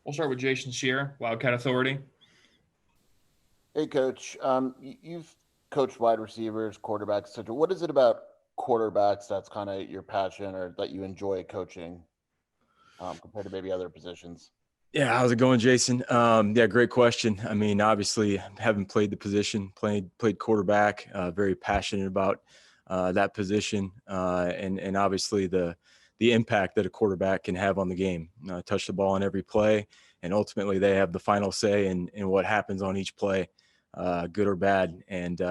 We'll start with Jason Shear, Wildcat Authority. Hey, Coach. You've coached wide receivers, quarterbacks, etc. What is it about quarterbacks that's kind of your passion or that you enjoy coaching compared to maybe other positions? Yeah, how's it going, Jason? Yeah, great question. I mean, obviously, having played the position, played quarterback, very passionate about that position, and obviously the impact that a quarterback can have on the game. Touch the ball on every play, and ultimately they have the final say in what happens on each play, good or bad, and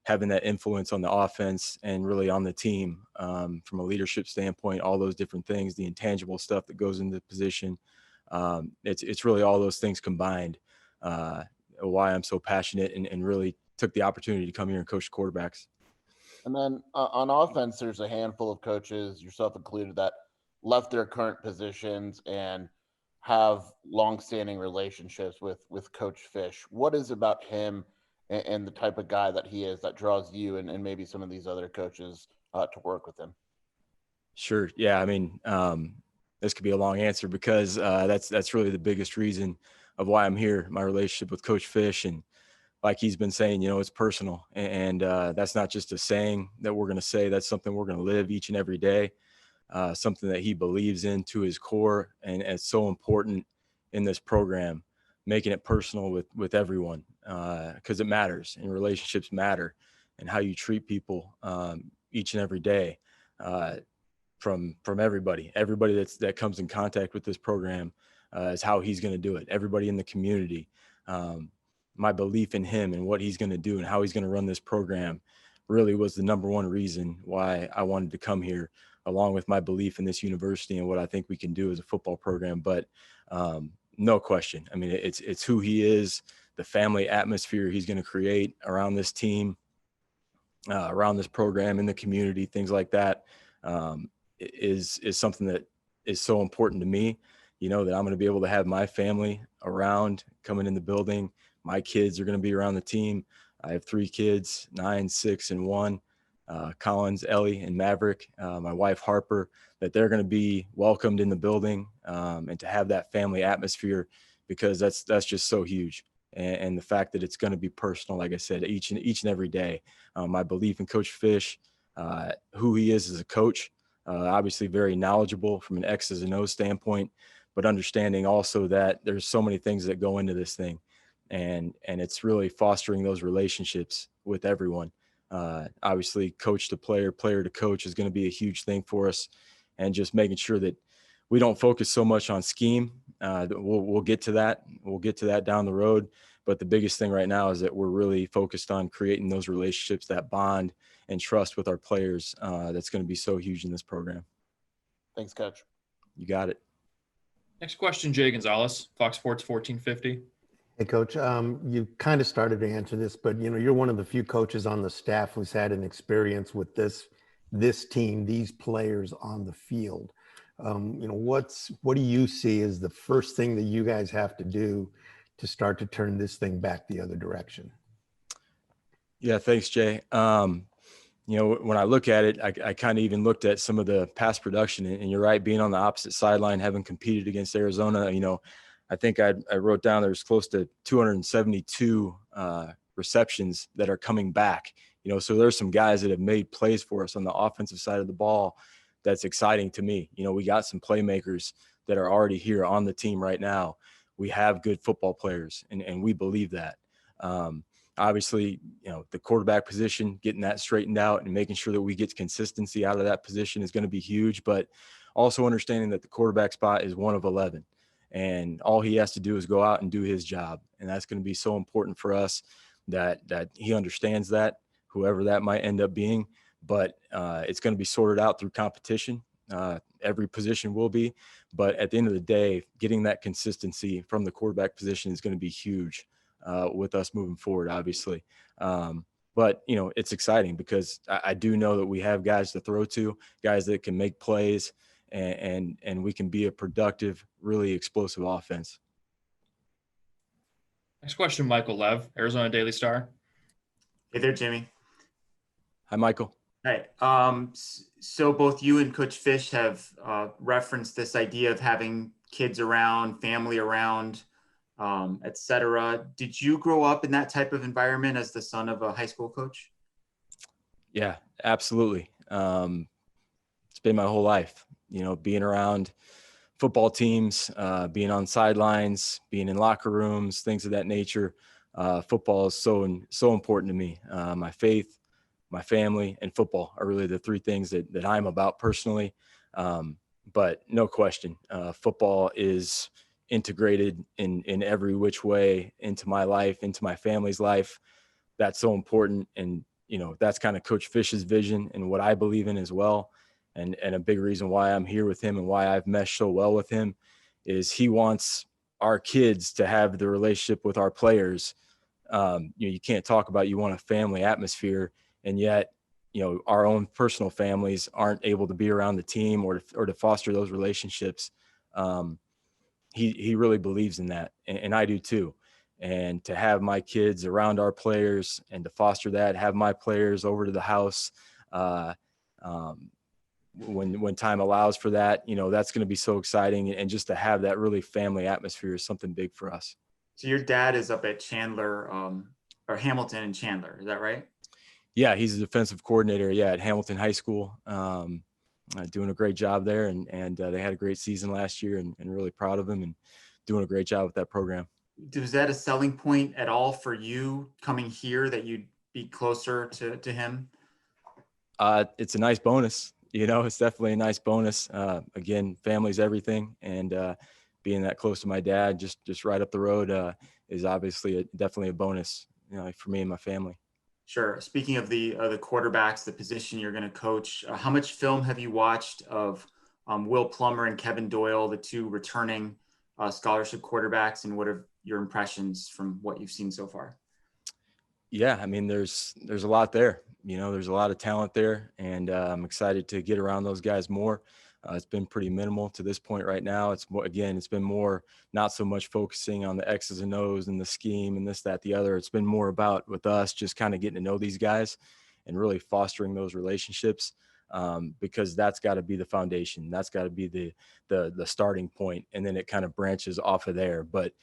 having that influence on the offense and really on the team from a leadership standpoint, all those different things, the intangible stuff that goes into the position. It's really all those things combined, why I'm so passionate and really took the opportunity to come here and coach the quarterbacks. And then on offense, there's a handful of coaches, yourself included, that left their current positions and have long-standing relationships with Coach Fish. What is about him and the type of guy that he is that draws you and maybe some of these other coaches to work with him? Sure. Yeah. I mean, this could be a long answer because that's really the biggest reason of why I'm here. My relationship with Coach Fish, and like he's been saying, it's personal, and that's not just a saying that we're going to say. That's something we're going to live each and every day. Something that he believes in to his core, and it's so important in this program, making it personal with everyone, because it matters, and relationships matter, and how you treat people each and every day. From everybody that comes in contact with this program, is how he's going to do it. Everybody in the community, my belief in him and what he's going to do and how he's going to run this program really was the number one reason why I wanted to come here, along with my belief in this university and what I think we can do as a football program. But no question, I mean, it's who he is, the family atmosphere he's going to create around this team, around this program, in the community, things like that. Is something that is so important to me, that I'm going to be able to have my family around, coming in the building. My kids are going to be around the team. I have 3 kids, 9, 6, and 1, Collins, Ellie, and Maverick, my wife, Harper, that they're going to be welcomed in the building, and to have that family atmosphere, because that's just so huge. And the fact that it's going to be personal, like I said, each and every day. My belief in Coach Fish, who he is as a coach, obviously very knowledgeable from an X's and O's standpoint, but understanding also that there's so many things that go into this thing, and it's really fostering those relationships with everyone. Obviously, coach to player, player to coach is going to be a huge thing for us, and just making sure that we don't focus so much on scheme. We'll get to that. We'll get to that down the road. But the biggest thing right now is that we're really focused on creating those relationships, that bond and trust with our players. That's going to be so huge in this program. Thanks, Coach. You got it. Next question, Jay Gonzalez, Fox Sports 1450. Hey, Coach, you kind of started to answer this, but, you're one of the few coaches on the staff who's had an experience with this team, these players on the field. What do you see as the first thing that you guys have to do to start to turn this thing back the other direction? Yeah, thanks, Jay. When I look at it, I kind of even looked at some of the past production, and you're right, being on the opposite sideline, having competed against Arizona, I think I wrote down there's close to 272 receptions that are coming back. So there's some guys that have made plays for us on the offensive side of the ball. That's exciting to me. We got some playmakers that are already here on the team right now. We have good football players, and we believe that. Obviously, the quarterback position, getting that straightened out and making sure that we get consistency out of that position is going to be huge, but also understanding that the quarterback spot is one of 11, and all he has to do is go out and do his job. And that's going to be so important for us that he understands that, whoever that might end up being. But it's going to be sorted out through competition. Every position will be, but at the end of the day, getting that consistency from the quarterback position is going to be huge with us moving forward, obviously. But it's exciting because I do know that we have guys to throw to, guys that can make plays, and we can be a productive, really explosive offense. Next question, Michael Lev, Arizona Daily Star. Hey there, Jimmy. Hi, Michael. Hi. So both you and Coach Fish have referenced this idea of having kids around, family around, etc. Did you grow up in that type of environment as the son of a high school coach? Yeah, absolutely. It's been my whole life, being around football teams, being on sidelines, being in locker rooms, things of that nature. Football is so important to me. My faith, my family, and football are really the three things that I'm about personally. But no question, football is integrated in every which way into my life, into my family's life. That's so important. And, that's kind of Coach Fish's vision and what I believe in as well. And a big reason why I'm here with him and why I've meshed so well with him is he wants our kids to have the relationship with our players. You can't talk about you want a family atmosphere, and yet, our own personal families aren't able to be around the team or to foster those relationships. He really believes in that, and I do too. And to have my kids around our players and to foster that, have my players over to the house, when time allows for that, that's going to be so exciting. And just to have that really family atmosphere is something big for us. So your dad is up at Chandler, or Hamilton and Chandler, is that right? Yeah, he's a defensive coordinator. Yeah, at Hamilton High School, doing a great job there, and they had a great season last year, and really proud of him and doing a great job with that program. Was that a selling point at all for you coming here, that you'd be closer to him? It's a nice bonus. It's definitely a nice bonus. Again, family's everything, and being that close to my dad, just right up the road, is obviously definitely a bonus, for me and my family. Sure. Speaking of the quarterbacks, the position you're going to coach, how much film have you watched of Will Plummer and Kevin Doyle, the two returning scholarship quarterbacks, and what are your impressions from what you've seen so far? Yeah, I mean, there's a lot there. There's a lot of talent there, and I'm excited to get around those guys more. It's been pretty minimal to this point right now. It's been more, not so much focusing on the X's and O's and the scheme and this, that, the other. It's been more about with us just kind of getting to know these guys and really fostering those relationships, because that's got to be the foundation. That's got to be the starting point, and then it kind of branches off of there. But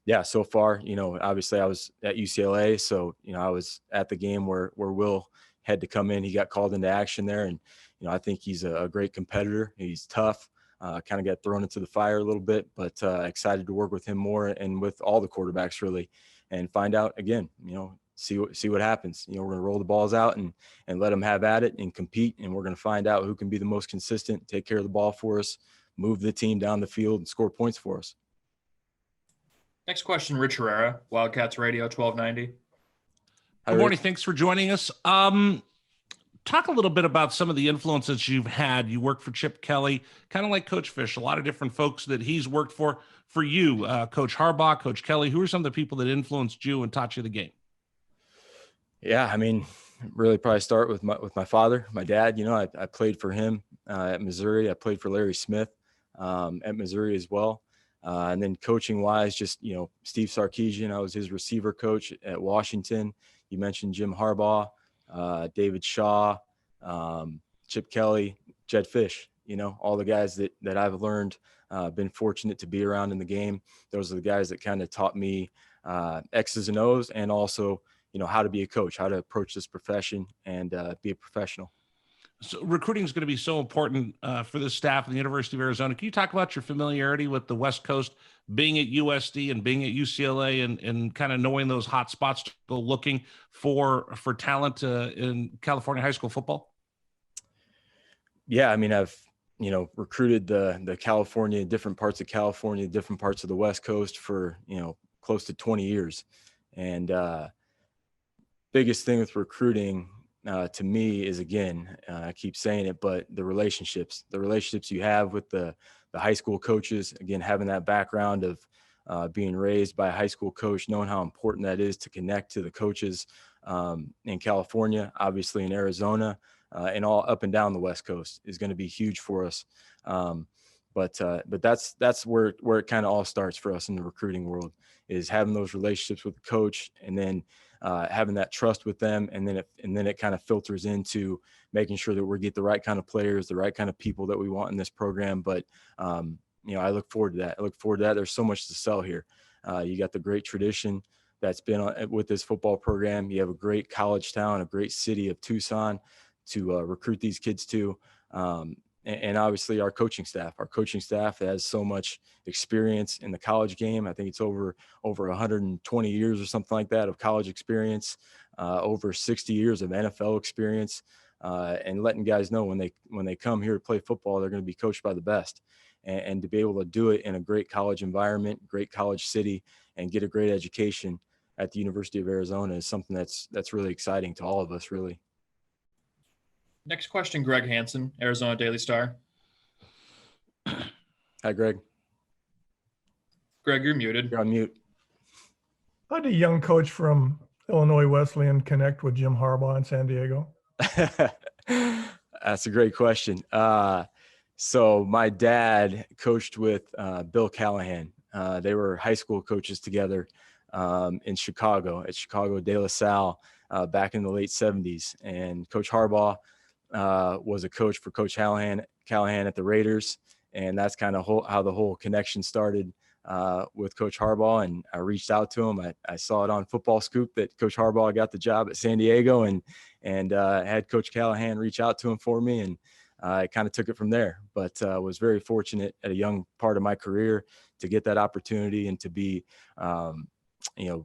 yeah, so far, obviously I was at UCLA, so I was at the game where Will had to come in. He got called into action there, and I think he's a great competitor. He's tough. Kind of got thrown into the fire a little bit, but excited to work with him more and with all the quarterbacks really, and find out again. See what happens. We're going to roll the balls out and let them have at it and compete, and we're going to find out who can be the most consistent, take care of the ball for us, move the team down the field, and score points for us. Next question, Rich Herrera, Wildcats Radio 1290. Good morning. Thanks for joining us. Talk a little bit about some of the influences you've had. You worked for Chip Kelly, kind of like Coach Fish, a lot of different folks that he's worked for. For you, Coach Harbaugh, Coach Kelly, who are some of the people that influenced you and taught you the game? Yeah, I mean, really probably start with my father, my dad. I played for him at Missouri. I played for Larry Smith at Missouri as well. And then coaching wise, just, Steve Sarkisian, I was his receiver coach at Washington. You mentioned Jim Harbaugh, David Shaw, Chip Kelly, Jed Fish, all the guys that I've learned, been fortunate to be around in the game. Those are the guys that kind of taught me X's and O's, and also, how to be a coach, how to approach this profession and be a professional. So recruiting is going to be so important for the staff at the University of Arizona. Can you talk about your familiarity with the West Coast, being at USD and being at UCLA, and kind of knowing those hot spots to go looking for talent in California high school football? Yeah, I mean, I've recruited the California, different parts of California, different parts of the West Coast for close to 20 years, and biggest thing with recruiting to me is, again, I keep saying it, but the relationships you have with the high school coaches, again, having that background of being raised by a high school coach, knowing how important that is to connect to the coaches in California, obviously in Arizona, and all up and down the West Coast is going to be huge for us. But that's where it kind of all starts for us in the recruiting world, is having those relationships with the coach, and then having that trust with them, and then it kind of filters into making sure that we get the right kind of players, the right kind of people that we want in this program. But I look forward to that. There's so much to sell here. You got the great tradition that's been with this football program. You have a great college town, a great city of Tucson to recruit these kids to. And obviously our coaching staff has so much experience in the college game. I think it's over 120 years or something like that of college experience, over 60 years of NFL experience, and letting guys know when they come here to play football, they're going to be coached by the best. And to be able to do it in a great college environment, great college city, and get a great education at the University of Arizona is something that's really exciting to all of us, really. Next question, Greg Hansen, Arizona Daily Star. Hi, Greg. Greg, you're muted. You're on mute. How did a young coach from Illinois Wesleyan connect with Jim Harbaugh in San Diego? That's a great question. So my dad coached with Bill Callahan. They were high school coaches together in Chicago, at Chicago De La Salle, back in the late 70s. And Coach Harbaugh was a coach for Coach Callahan at the Raiders. And that's kind of how the whole connection started with Coach Harbaugh. And I reached out to him. I saw it on Football Scoop that Coach Harbaugh got the job at San Diego, and had Coach Callahan reach out to him for me. And I kind of took it from there, but was very fortunate at a young part of my career to get that opportunity and to be,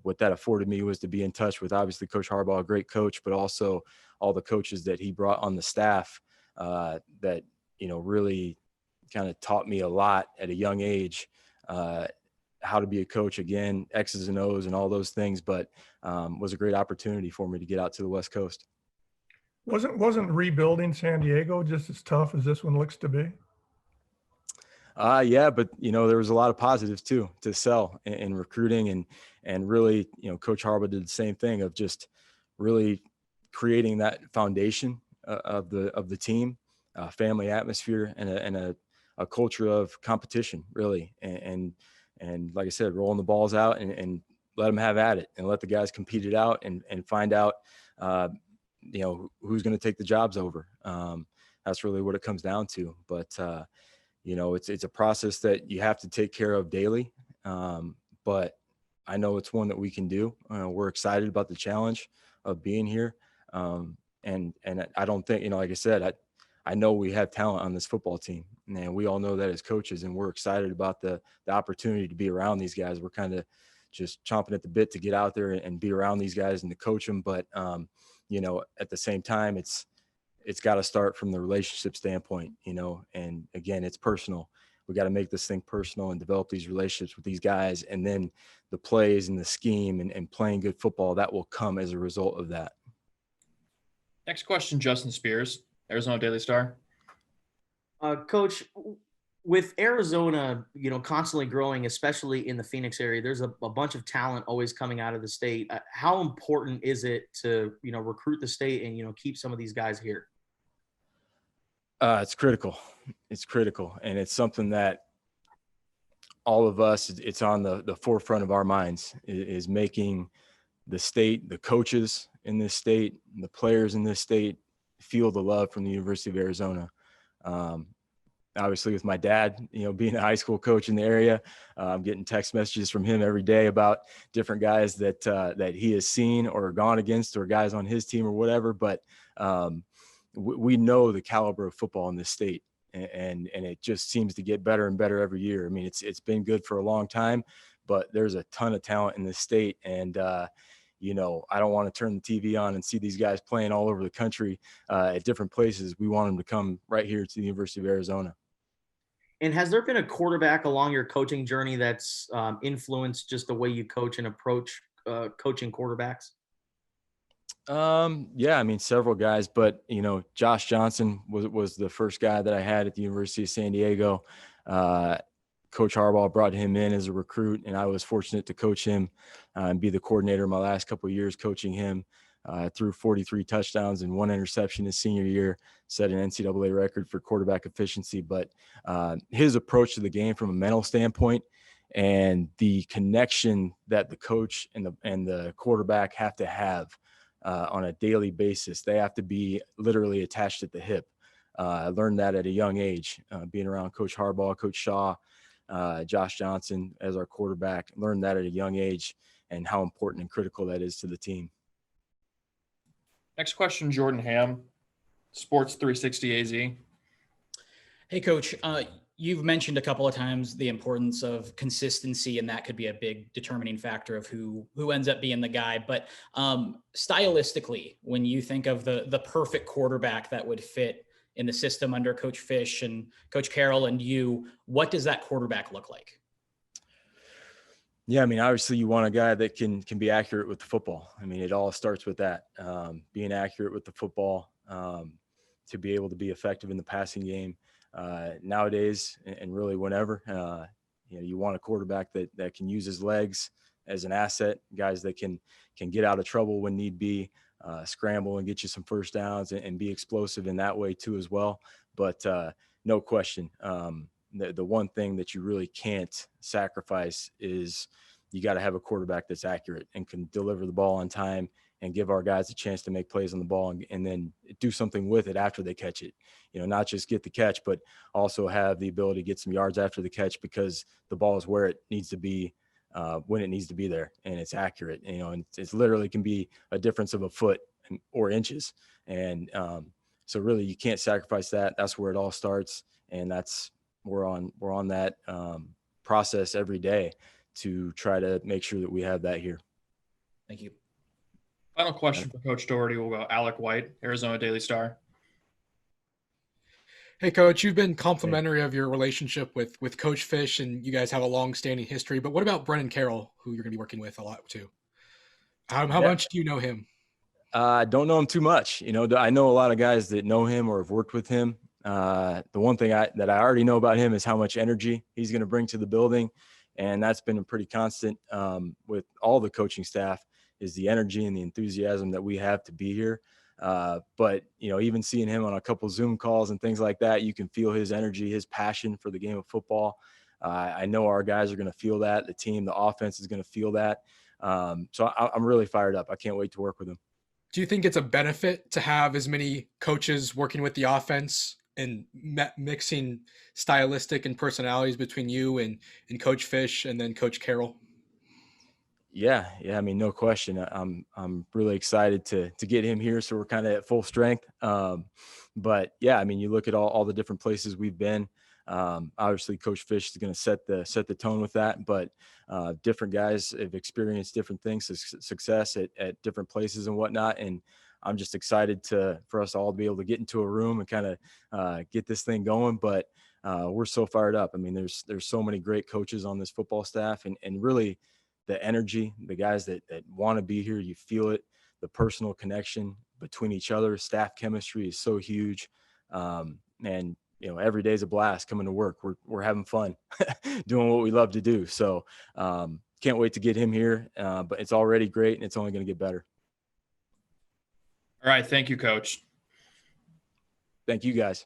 what that afforded me was to be in touch with obviously Coach Harbaugh, a great coach, but also all the coaches that he brought on the staff that, really kind of taught me a lot at a young age, how to be a coach, again, X's and O's and all those things, but was a great opportunity for me to get out to the West Coast. Wasn't rebuilding San Diego just as tough as this one looks to be? Yeah, but there was a lot of positives too to sell in recruiting, and really, Coach Harbaugh did the same thing of just really creating that foundation of the team, family atmosphere, and a culture of competition, really, and like I said, rolling the balls out and let them have at it, and let the guys compete it out and find out. Who's going to take the jobs over. That's really what it comes down to. But, it's a process that you have to take care of daily. But I know it's one that we can do. We're excited about the challenge of being here. And I don't think, like I said, I know we have talent on this football team, and we all know that as coaches, and we're excited about the opportunity to be around these guys. We're kind of just chomping at the bit to get out there and be around these guys and to coach them. But, at the same time, it's got to start from the relationship standpoint, and again, it's personal. We got to make this thing personal and develop these relationships with these guys. And then the plays and the scheme and playing good football, that will come as a result of that. Next question, Justin Spears, Arizona Daily Star. Coach, with Arizona, constantly growing, especially in the Phoenix area, there's a bunch of talent always coming out of the state. How important is it to, recruit the state and, keep some of these guys here? It's critical. It's critical. And it's something that all of us, it's on the forefront of our minds, is making the state, the coaches in this state, the players in this state feel the love from the University of Arizona. Obviously with my dad, being a high school coach in the area, I'm getting text messages from him every day about different guys that he has seen or gone against, or guys on his team or whatever. But we know the caliber of football in this state, and it just seems to get better and better every year. I mean, it's been good for a long time, but there's a ton of talent in this state. And, I don't want to turn the TV on and see these guys playing all over the country at different places. We want them to come right here to the University of Arizona. And has there been a quarterback along your coaching journey that's influenced just the way you coach and approach coaching quarterbacks? Yeah, I mean, several guys, but Josh Johnson was the first guy that I had at the University of San Diego. Coach Harbaugh brought him in as a recruit, and I was fortunate to coach him and be the coordinator my last couple of years coaching him. Threw 43 touchdowns and 1 interception his senior year, set an NCAA record for quarterback efficiency. But his approach to the game from a mental standpoint and the connection that the coach and the quarterback have to have on a daily basis, they have to be literally attached at the hip. I learned that at a young age, being around Coach Harbaugh, Coach Shaw, Josh Johnson as our quarterback. Learned that at a young age and how important and critical that is to the team. Next question, Jordan Ham, Sports 360 AZ. Hey, Coach, you've mentioned a couple of times the importance of consistency, and that could be a big determining factor of who ends up being the guy. But stylistically, when you think of the perfect quarterback that would fit in the system under Coach Fish and Coach Carroll and you, what does that quarterback look like? Yeah, I mean, obviously you want a guy that can be accurate with the football. I mean, it all starts with that, being accurate with the football, to be able to be effective in the passing game. Nowadays, and really whenever, you want a quarterback that can use his legs as an asset, guys that can get out of trouble when need be, scramble and get you some first downs and be explosive in that way too as well. But no question, the one thing that you really can't sacrifice is you got to have a quarterback that's accurate and can deliver the ball on time and give our guys a chance to make plays on the ball and then do something with it after they catch it. Not just get the catch, but also have the ability to get some yards after the catch because the ball is where it needs to be when it needs to be there and it's accurate, and it's literally can be a difference of a foot or inches. And so really you can't sacrifice that. That's where it all starts. And we're on that process every day to try to make sure that we have that here. Thank you. Final question for Coach Dougherty will go Alec White, Arizona Daily Star. Hey, Coach, you've been complimentary of your relationship with Coach Fish, and you guys have a long-standing history. But what about Brennan Carroll, who you're going to be working with a lot too? How much do you know him? I don't know him too much. I know a lot of guys that know him or have worked with him. The one thing that I already know about him is how much energy he's going to bring to the building. And that's been a pretty constant with all the coaching staff is the energy and the enthusiasm that we have to be here. But, even seeing him on a couple Zoom calls and things like that, you can feel his energy, his passion for the game of football. I know our guys are going to feel that. The team, the offense is going to feel that. So I'm really fired up. I can't wait to work with him. Do you think it's a benefit to have as many coaches working with the offense and mixing stylistic and personalities between you and Coach Fish and then Coach Carroll? Yeah. I mean, no question. I'm really excited to get him here. So we're kind of at full strength. But yeah, I mean, you look at all the different places we've been. Obviously Coach Fish is going to set the tone with that, but different guys have experienced different things, success at different places and whatnot. And I'm just excited for us all to be able to get into a room and kind of get this thing going. But we're so fired up. I mean, there's so many great coaches on this football staff and really the energy, the guys that want to be here, you feel it, the personal connection between each other, staff chemistry is so huge. And every day's a blast coming to work. We're having fun doing what we love to do. So can't wait to get him here. But it's already great and it's only going to get better. All right. Thank you, Coach. Thank you, guys.